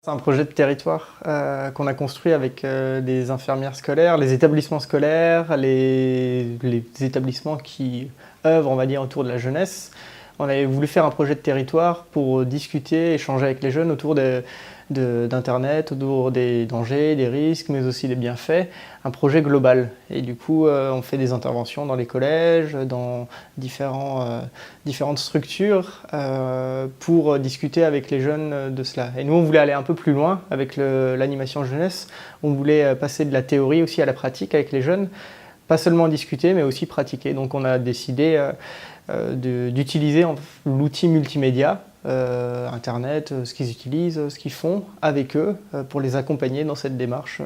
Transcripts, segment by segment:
C'est un projet de territoire qu'on a construit avec des infirmières scolaires, les établissements scolaires, les établissements qui œuvrent, on va dire, autour de la jeunesse. On avait voulu faire un projet de territoire pour discuter, échanger avec les jeunes autour d'Internet, autour des dangers, des risques, mais aussi des bienfaits. Un projet global. Et du coup, on fait des interventions dans les collèges, dans différentes structures pour discuter avec les jeunes de cela. Et nous, on voulait aller un peu plus loin avec l'animation jeunesse. On voulait passer de la théorie aussi à la pratique avec les jeunes. Pas seulement discuter, mais aussi pratiquer. Donc on a décidé d'utiliser l'outil multimédia, Internet, ce qu'ils utilisent, ce qu'ils font avec eux, pour les accompagner dans cette démarche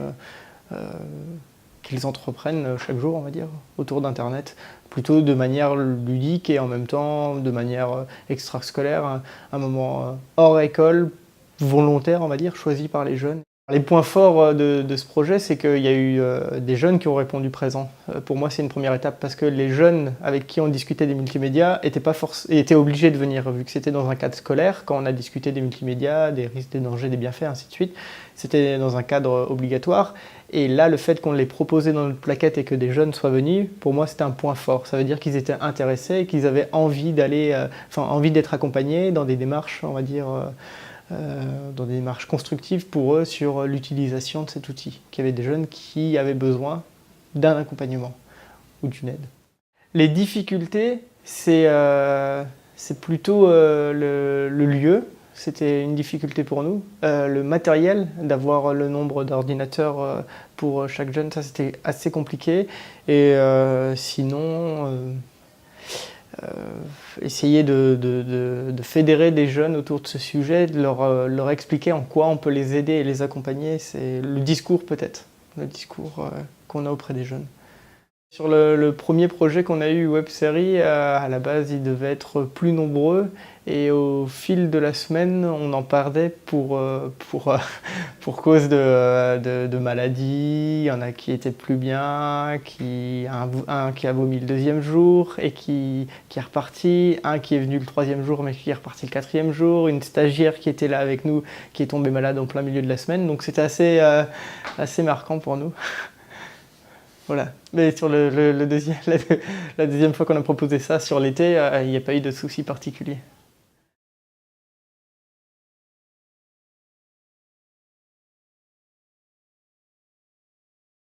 qu'ils entreprennent chaque jour, on va dire, autour d'Internet, plutôt de manière ludique et en même temps de manière extrascolaire, un moment hors école, volontaire, on va dire, choisi par les jeunes. Les points forts de ce projet, c'est qu'il y a eu des jeunes qui ont répondu présent. Pour moi, c'est une première étape parce que les jeunes avec qui on discutait des multimédias étaient obligés de venir, vu que c'était dans un cadre scolaire. Quand on a discuté des multimédias, des risques, des dangers, des bienfaits, ainsi de suite, c'était dans un cadre obligatoire. Et là, le fait qu'on les proposait dans notre plaquette et que des jeunes soient venus, pour moi, c'était un point fort. Ça veut dire qu'ils étaient intéressés et qu'ils avaient envie envie d'être accompagnés dans des démarches, on va dire, dans des démarches constructives pour eux sur l'utilisation de cet outil, qu'il y avait des jeunes qui avaient besoin d'un accompagnement ou d'une aide. Les difficultés, c'est plutôt le lieu. C'était une difficulté pour nous. Le matériel, d'avoir le nombre d'ordinateurs pour chaque jeune, ça c'était assez compliqué. Et sinon, essayer de fédérer des jeunes autour de ce sujet, de leur expliquer en quoi on peut les aider et les accompagner, c'est le discours peut-être, le discours qu'on a auprès des jeunes. Sur le premier projet qu'on a eu, web-série, à la base, ils devaient être plus nombreux et au fil de la semaine, on en perdait pour cause de maladies. Il y en a qui étaient plus bien, un qui a vomi le deuxième jour et qui est reparti, un qui est venu le troisième jour mais qui est reparti le quatrième jour, une stagiaire qui était là avec nous qui est tombée malade en plein milieu de la semaine. Donc c'était assez marquant pour nous. Voilà. Mais sur la deuxième fois qu'on a proposé ça, sur l'été, il n'y a pas eu de soucis particuliers.